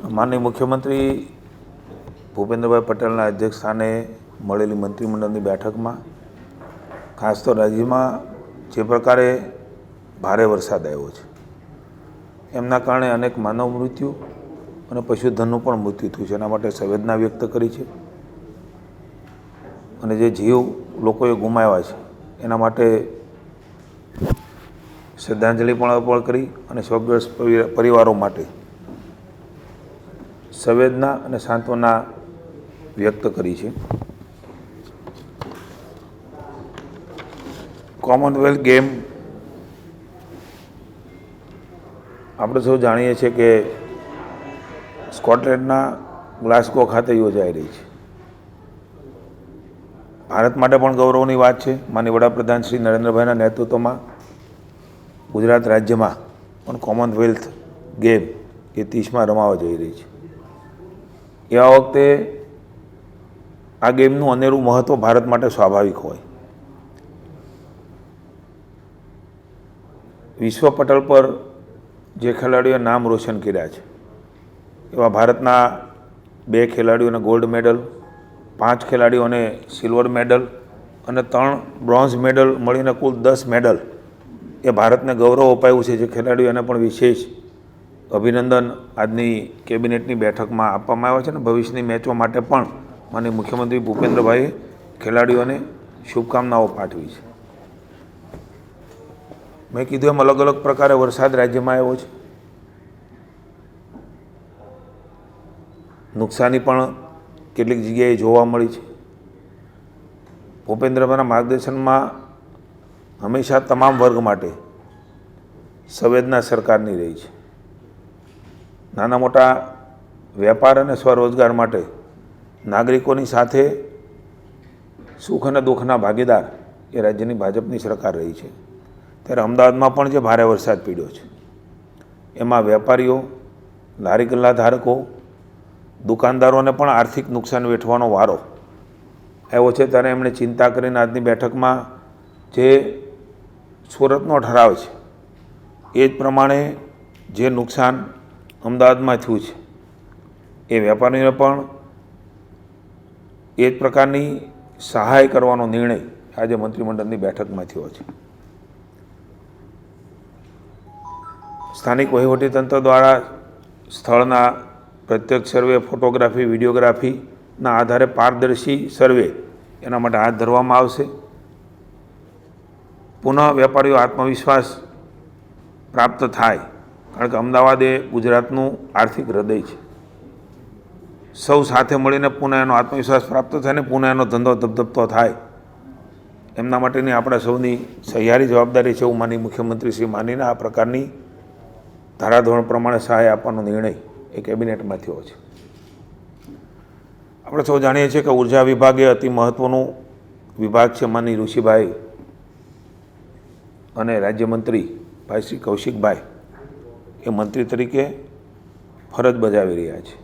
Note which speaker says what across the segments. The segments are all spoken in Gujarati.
Speaker 1: માનનીય મુખ્યમંત્રી ભૂપેન્દ્રભાઈ પટેલના અધ્યક્ષસ્થાને મળેલી મંત્રીમંડળની બેઠકમાં ખાસ તો રાજ્યમાં જે પ્રકારે ભારે વરસાદ આવ્યો છે એમના કારણે અનેક માનવ મૃત્યુ અને પશુધનનું પણ મૃત્યુ થયું છે. એના માટે સંવેદના વ્યક્ત કરી છે અને જે જીવ લોકોએ ગુમાવ્યા છે એના માટે શ્રદ્ધાંજલિ પણ અર્પણ કરી અને સ્વગ્રસ્ત પરિવારો માટે સંવેદના અને સાંત્વના વ્યક્ત કરી છે. કોમનવેલ્થ ગેમ આપણે સૌ જાણીએ છીએ કે સ્કોટલેન્ડના ગ્લાસગો ખાતે યોજાઈ રહી છે. ભારત માટે પણ ગૌરવની વાત છે. માનનીય વડાપ્રધાન શ્રી નરેન્દ્રભાઈના નેતૃત્વમાં ગુજરાત રાજ્યમાં પણ કોમનવેલ્થ ગેમ એ 30માં રમાવા જઈ રહી છે. એવા વખતે આ ગેમનું અનેરું મહત્ત્વ ભારત માટે સ્વાભાવિક હોય. વિશ્વ પટલ પર જે ખેલાડીઓએ નામ રોશન કર્યા છે એવા ભારતના 2 ખેલાડીઓને ગોલ્ડ મેડલ, 5 ખેલાડીઓને સિલ્વર મેડલ અને 3 બ્રોન્ઝ મેડલ મળીને કુલ 10 મેડલ એ ભારતને ગૌરવ અપાયું છે. જે ખેલાડીઓને પણ વિશેષ અભિનંદન આજની કેબિનેટની બેઠકમાં આપવામાં આવ્યા છે અને ભવિષ્યની મેચો માટે પણ માનનીય મુખ્યમંત્રી ભૂપેન્દ્રભાઈએ ખેલાડીઓને શુભકામનાઓ પાઠવી છે. મેં કીધું એમ અલગ અલગ પ્રકારે વરસાદ રાજ્યમાં આવ્યો છે. નુકસાની પણ કેટલીક જગ્યાએ જોવા મળી છે. ભૂપેન્દ્રભાઈના માર્ગદર્શનમાં હંમેશા તમામ વર્ગ માટે સંવેદના સરકારની રહી છે. નાના મોટા વેપાર અને સ્વરોજગાર માટે નાગરિકોની સાથે સુખ અને દુઃખના ભાગીદાર એ રાજ્યની ભાજપની સરકાર રહી છે. ત્યારે અમદાવાદમાં પણ જે ભારે વરસાદ પડ્યો છે એમાં વેપારીઓ, લારી ગલ્લા ધારકો, દુકાનદારોને પણ આર્થિક નુકસાન વેઠવાનો વારો આવ્યો છે. ત્યારે એમણે ચિંતા કરીને આજની બેઠકમાં જે સુરતનો ઠરાવ છે એ જ પ્રમાણે જે નુકસાન અમદાવાદમાં થયું છે એ વેપારીઓને પણ એ જ પ્રકારની સહાય કરવાનો નિર્ણય આજે મંત્રીમંડળની બેઠકમાં થયો છે. સ્થાનિક વહીવટીતંત્ર દ્વારા સ્થળના પ્રત્યક્ષ સર્વે, ફોટોગ્રાફી, વિડીયોગ્રાફીના આધારે પારદર્શી સર્વે એના માટે હાથ ધરવામાં આવશે. પુનઃ વેપારીઓ આત્મવિશ્વાસ પ્રાપ્ત થાય, કારણ કે અમદાવાદ એ ગુજરાતનું આર્થિક હૃદય છે. સૌ સાથે મળીને પુનઃ એનો આત્મવિશ્વાસ પ્રાપ્ત થાય ને પુનઃ એનો ધંધો ધબધબતો થાય એમના માટેની આપણા સૌની સહિયારી જવાબદારી છે એવું માની મુખ્યમંત્રી શ્રી માનીને આ પ્રકારની ધારાધોરણ પ્રમાણે સહાય આપવાનો નિર્ણય એ કેબિનેટમાં થયો છે. આપણે સૌ જાણીએ છીએ કે ઉર્જા વિભાગ એ અતિ મહત્ત્વનું વિભાગ છે. માનની ઋષિભાઈ અને રાજ્યમંત્રી ભાઈ શ્રી કૌશિકભાઈ એ મંત્રી તરીકે ફરજ બજાવી રહ્યા છે.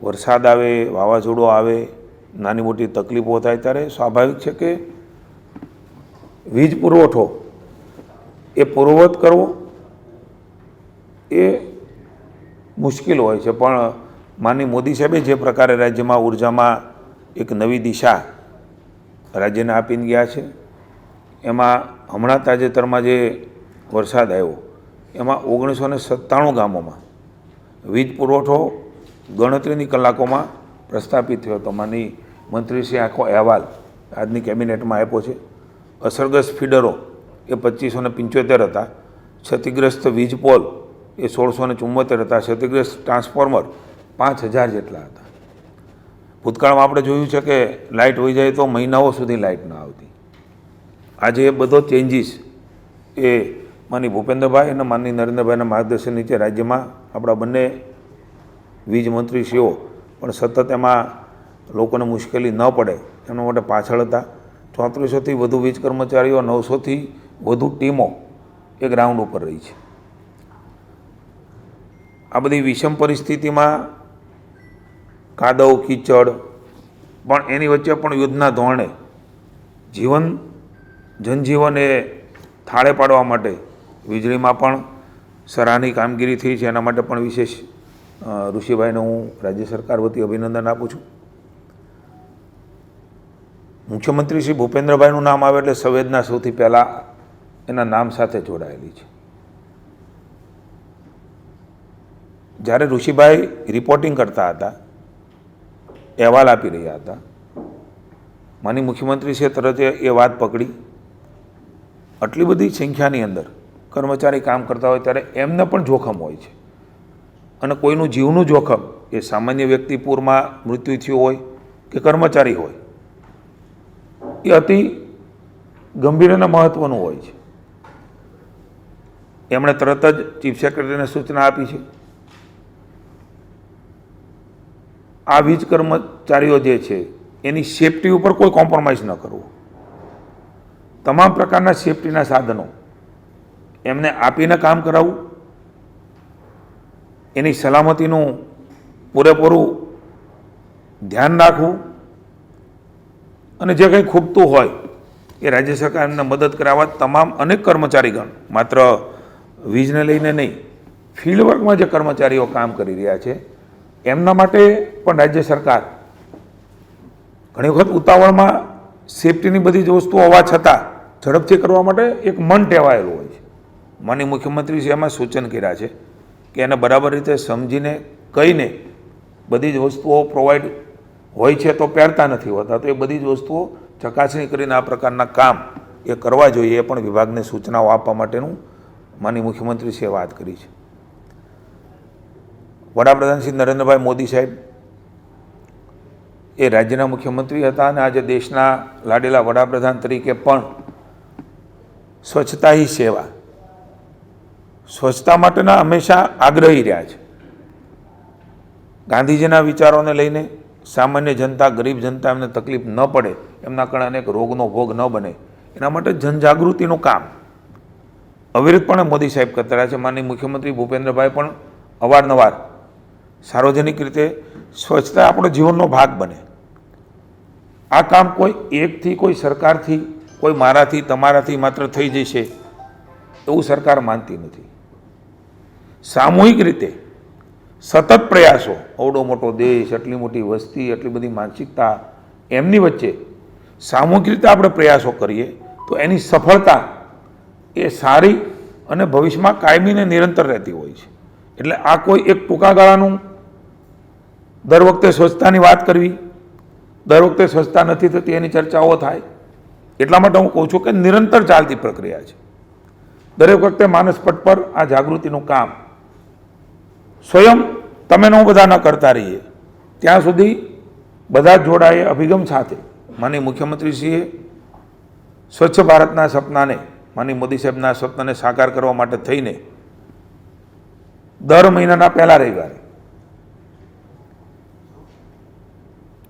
Speaker 1: વરસાદ આવે, વાવાઝોડું આવે, નાની મોટી તકલીફો થાય ત્યારે સ્વાભાવિક છે કે વીજ પુરવઠો એ પૂર્વવત કરવો એ મુશ્કેલ હોય છે. પણ માનની મોદી સાહેબે જે પ્રકારે રાજ્યમાં ઉર્જામાં એક નવી દિશા રાજ્યને આપીને ગયા છે એમાં હમણાં તાજેતરમાં જે વરસાદ આવ્યો એમાં 1997 ગામોમાં વીજ પુરવઠો ગણતરીની કલાકોમાં પ્રસ્થાપિત થયો હતો. માનની મંત્રીશ્રીએ આખો અહેવાલ આજની કેબિનેટમાં આપ્યો છે. અસરગ્રસ્ત ફીડરો એ 2575 હતા. ક્ષતિગ્રસ્ત વીજ પોલ એ 1674 હતા. ક્ષતિગ્રસ્ત ટ્રાન્સફોર્મર 5000 જેટલા હતા. ભૂતકાળમાં આપણે જોયું છે કે લાઇટ વહી જાય તો મહિનાઓ સુધી લાઇટ ન આવતી. આજે એ બધો ચેન્જીસ એ માનની ભૂપેન્દ્રભાઈ અને માનની નરેન્દ્રભાઈના માર્ગદર્શન નીચે રાજ્યમાં આપણા બંને વીજ મંત્રીશ્રીઓ પણ સતત એમાં લોકોને મુશ્કેલી ન પડે એના માટે પાછળ હતા. 3400થી વધુ વીજ કર્મચારીઓ, 900થી વધુ ટીમો એ ગ્રાઉન્ડ ઉપર રહી છે. આ બધી વિષમ પરિસ્થિતિમાં કાદવ કીચડ પણ એની વચ્ચે પણ યુદ્ધના ધોરણે જનજીવન એ થાળે પાડવા માટે વીજળીમાં પણ સરાહનીય કામગીરી થઈ છે. એના માટે પણ વિશેષ ઋષિભાઈને હું રાજ્ય સરકાર વતી અભિનંદન આપું છું. મુખ્યમંત્રી શ્રી ભૂપેન્દ્રભાઈનું નામ આવે એટલે સંવેદના સૌથી પહેલાં એના નામ સાથે જોડાયેલી છે. જ્યારે ઋષિભાઈ રિપોર્ટિંગ કરતા હતા, અહેવાલ આપી રહ્યા હતા, માનનીય મુખ્યમંત્રીશ્રીએ તરત એ વાત પકડી. આટલી બધી સંખ્યાની અંદર કર્મચારી કામ કરતા હોય ત્યારે એમને પણ જોખમ હોય છે, અને કોઈનું જીવનું જોખમ, એ સામાન્ય વ્યક્તિ પૂરમાં મૃત્યુ થયું હોય કે કર્મચારી હોય, એ અતિ ગંભીર અને મહત્ત્વનું હોય છે. એમણે તરત જ ચીફ સેક્રેટરીને સૂચના આપી છે. આ વીજ કર્મચારીઓ જે છે એની સેફટી ઉપર કોઈ કોમ્પ્રોમાઇઝ ન કરવું. તમામ પ્રકારના સેફટીના સાધનો એમને આપીને કામ કરાવવું, એની સલામતીનું પૂરેપૂરું ધ્યાન રાખવું, અને જે કંઈ ખૂબતું હોય એ રાજ્ય સરકાર એમને મદદ કરાવવા તમામ અનેક કર્મચારીગણ, માત્ર વીજને લઈને નહીં, ફિલ્ડ વર્કમાં જે કર્મચારીઓ કામ કરી રહ્યા છે એમના માટે પણ રાજ્ય સરકાર ઘણી વખત ઉતાવળમાં સેફટીની બધી જ વસ્તુઓ હોવા છતાં ઝડપથી કરવા માટે એક મન ટેવાયેલું હોય છે. માનનીય મુખ્યમંત્રીશ્રીએ એમાં સૂચન કર્યા છે કે એને બરાબર રીતે સમજીને કહીને બધી જ વસ્તુઓ પ્રોવાઈડ હોય છે તો પહેરતા નથી હોતા, તો એ બધી જ વસ્તુઓ ચકાસણી કરીને આ પ્રકારના કામ એ કરવા જોઈએ, એ પણ વિભાગને સૂચનાઓ આપવા માટેનું માનનીય મુખ્યમંત્રીશ્રીએ વાત કરી છે. વડાપ્રધાન શ્રી નરેન્દ્રભાઈ મોદી સાહેબ એ રાજ્યના મુખ્યમંત્રી હતા, અને આજે દેશના લાડેલા વડાપ્રધાન તરીકે પણ સ્વચ્છતા હી સેવા, સ્વચ્છતા માટેના હંમેશા આગ્રહી રહ્યા છે. ગાંધીજીના વિચારોને લઈને સામાન્ય જનતા, ગરીબ જનતા એમને તકલીફ ન પડે, એમના કારણે અનેક રોગનો ભોગ ન બને, એના માટે જનજાગૃતિનું કામ અવિરતપણે મોદી સાહેબ કરતા રહ્યા છે. માનનીય મુખ્યમંત્રી ભૂપેન્દ્રભાઈ પણ અવારનવાર સાર્વજનિક રીતે સ્વચ્છતા આપણો જીવનનો ભાગ બને. આ કામ કોઈ એકથી, કોઈ સરકારથી, કોઈ મારાથી, તમારાથી માત્ર થઈ જશે એવું સરકાર માનતી નથી. સામૂહિક રીતે સતત પ્રયાસો, અવડો મોટો દેશ, આટલી મોટી વસ્તી, આટલી બધી માનસિકતા, એમની વચ્ચે સામૂહિક રીતે આપણે પ્રયાસો કરીએ તો એની સફળતા એ સારી અને ભવિષ્યમાં કાયમીને નિરંતર રહેતી હોય છે. એટલે આ કોઈ એક ટૂંકા ગાળાનું દર વખતે સ્વચ્છતાની વાત કરવી, દર વખતે સ્વચ્છતા નથી થતી એની ચર્ચાઓ થાય, એટલા માટે હું કહું છું કે નિરંતર ચાલતી પ્રક્રિયા છે. દરેક વખતે માનસપટ પર આ જાગૃતિનું કામ સ્વયં તમે હું બધા ન કરતા રહીએ ત્યાં સુધી બધા જ જોડાએ અભિગમ સાથે માનનીય મુખ્યમંત્રીશ્રીએ સ્વચ્છ ભારતના સપનાને, માનનીય મોદી સાહેબના સપનાને સાકાર કરવા માટે થઈને દર મહિનાના પહેલા રવિવારે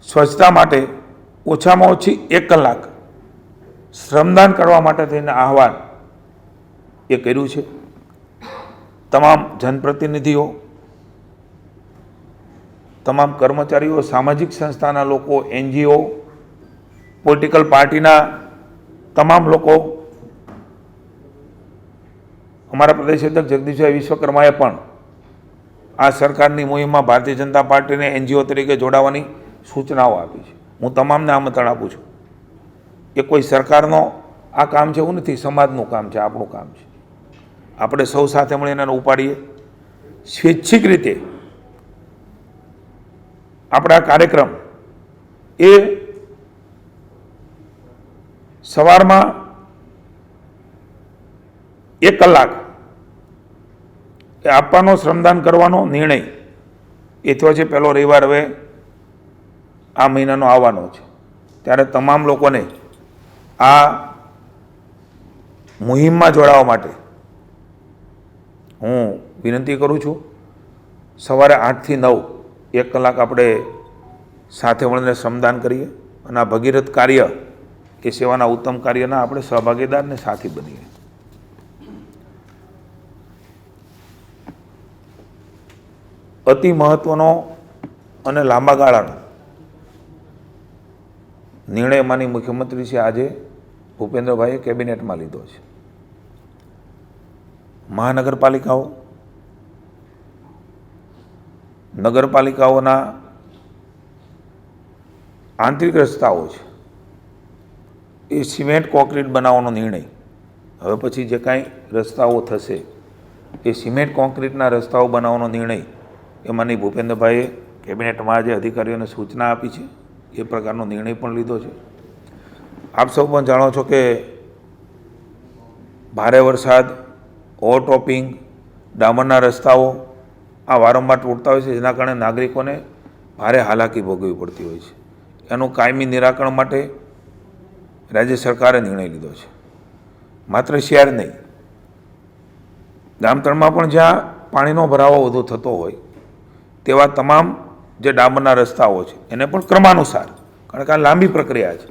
Speaker 1: સ્વચ્છતા માટે ઓછામાં ઓછી 1 કલાક શ્રમદાન કરવા માટે થઈને આહવાન એ કર્યું છે. તમામ જનપ્રતિનિધિઓ, તમામ કર્મચારીઓ, સામાજિક સંસ્થાના લોકો, NGO, પોલિટિકલ પાર્ટીના તમામ લોકો, અમારા પ્રદેશ અધ્યક્ષ જગદીશભાઈ વિશ્વકર્માએ પણ આ સરકારની મુહિમમાં ભારતીય જનતા પાર્ટીને NGO તરીકે જોડાવાની સૂચનાઓ આપી છે. હું તમામને આમંત્રણ આપું છું. એ કોઈ સરકારનો આ કામ છે એવું નથી, સમાજનું કામ છે, આપણું કામ છે. આપણે સૌ સાથે મળીને એને ઉપાડીએ. સ્વૈચ્છિક રીતે આપણા કાર્યક્રમ એ સવારમાં 1 કલાક એ આપવાનો, શ્રમદાન કરવાનો નિર્ણય એ થયો છે. પહેલો રવિવાર હવે આ મહિનાનો આવવાનો છે, ત્યારે તમામ લોકોને આ મુહિમમાં જોડાવા માટે હું વિનંતી કરું છું. સવારે 8 થી 9 1 કલાક આપણે સાથે મળીને શ્રમદાન કરીએ અને આ ભગીરથ કાર્ય, એ સેવાના ઉત્તમ કાર્યના આપણે સહભાગીદાર ને સાથી બનીએ. અતિ મહત્વનો અને લાંબા ગાળાનો નિર્ણય માનનીય મુખ્યમંત્રીશ્રી આજે ભૂપેન્દ્રભાઈએ કેબિનેટમાં લીધો છે. મહાનગરપાલિકાઓ નગરપાલિકાઓના આંતરિક રસ્તાઓ છે એ સિમેન્ટ કોન્ક્રીટ બનાવવાનો નિર્ણય, હવે પછી જે કાંઈ રસ્તાઓ થશે એ સિમેન્ટ કોન્ક્રીટના રસ્તાઓ બનાવવાનો નિર્ણય એ માનનીય ભૂપેન્દ્રભાઈએ કેબિનેટમાં આજે અધિકારીઓને સૂચના આપી છે, એ પ્રકારનો નિર્ણય પણ લીધો છે. આપ સૌ પણ જાણો છો કે ભારે વરસાદ, ઓવરટોપિંગ, ડામરના રસ્તાઓ આ વારંવાર તૂટતા હોય છે, જેના કારણે નાગરિકોને ભારે હાલાકી ભોગવવી પડતી હોય છે. એનું કાયમી નિરાકરણ માટે રાજ્ય સરકારે નિર્ણય લીધો છે. માત્ર શહેર નહીં, ગામતળમાં પણ જ્યાં પાણીનો ભરાવો વધુ થતો હોય તેવા તમામ જે ડામરના રસ્તાઓ છે એને પણ ક્રમાનુસાર, કારણ કે આ લાંબી પ્રક્રિયા છે,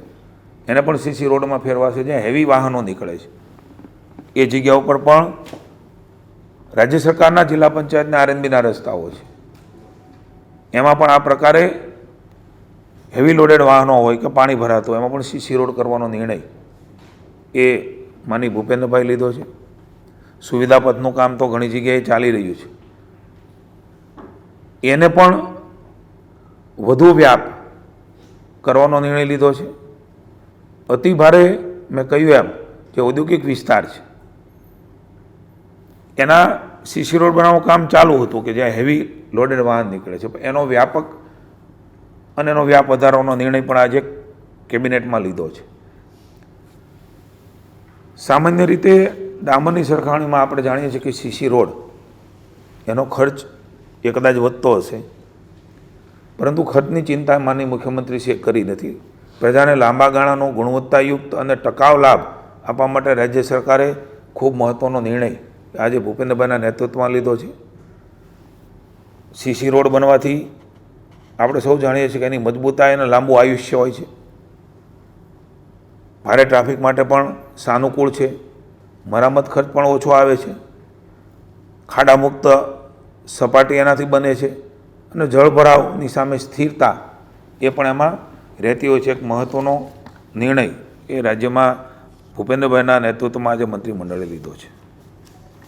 Speaker 1: એને પણ સીસી રોડમાં ફેરવાશે. જ્યાં હેવી વાહનો નીકળે છે એ જગ્યા ઉપર પણ રાજ્ય સરકારના જિલ્લા પંચાયતના આરએનબીના રસ્તાઓ છે, એમાં પણ આ પ્રકારે હેવી લોડેડ વાહનો હોય કે પાણી ભરાતું હોય એમાં પણ સીસી રોડ કરવાનો નિર્ણય એ માનનીય ભૂપેન્દ્રભાઈ લીધો છે. સુવિધા પથનું કામ તો ઘણી જગ્યાએ ચાલી રહ્યું છે, એને પણ વધુ વ્યાપ કરવાનો નિર્ણય લીધો છે. અતિ ભારે મેં કહ્યું એમ જે ઔદ્યોગિક વિસ્તાર છે એના સીસી રોડ બનાવવાનું કામ ચાલુ હતું કે જ્યાં હેવી લોડેડ વાહન નીકળે છે, એનો વ્યાપક અને એનો વ્યાપ વધારવાનો નિર્ણય પણ આજે કેબિનેટમાં લીધો છે. સામાન્ય રીતે ડામરની સરખામણીમાં આપણે જાણીએ છીએ કે સીસી રોડ એનો ખર્ચ એ કદાચ વધતો હશે, પરંતુ ખર્ચની ચિંતા માનનીય મુખ્યમંત્રીશ્રીએ કરી નથી. પ્રજાને લાંબા ગાળાનો ગુણવત્તાયુક્ત અને ટકાઉ લાભ આપવા માટે રાજ્ય સરકારે ખૂબ મહત્ત્વનો નિર્ણય આજે ભૂપેન્દ્રભાઈના નેતૃત્વમાં લીધો છે. સીસી રોડ બનવાથી આપણે સૌ જાણીએ છીએ કે એની મજબૂતાઈ અને લાંબુ આયુષ્ય હોય છે. ભારે ટ્રાફિક માટે પણ સાનુકૂળ છે, મરામત ખર્ચ પણ ઓછો આવે છે, ખાડામુક્ત સપાટી એનાથી બને છે અને જળભરાવની સામે સ્થિરતા એ પણ એમાં રહેતી હોય છે. એક મહત્ત્વનો નિર્ણય એ રાજ્યમાં ભૂપેન્દ્રભાઈના નેતૃત્વમાં આજે મંત્રીમંડળે લીધો છે.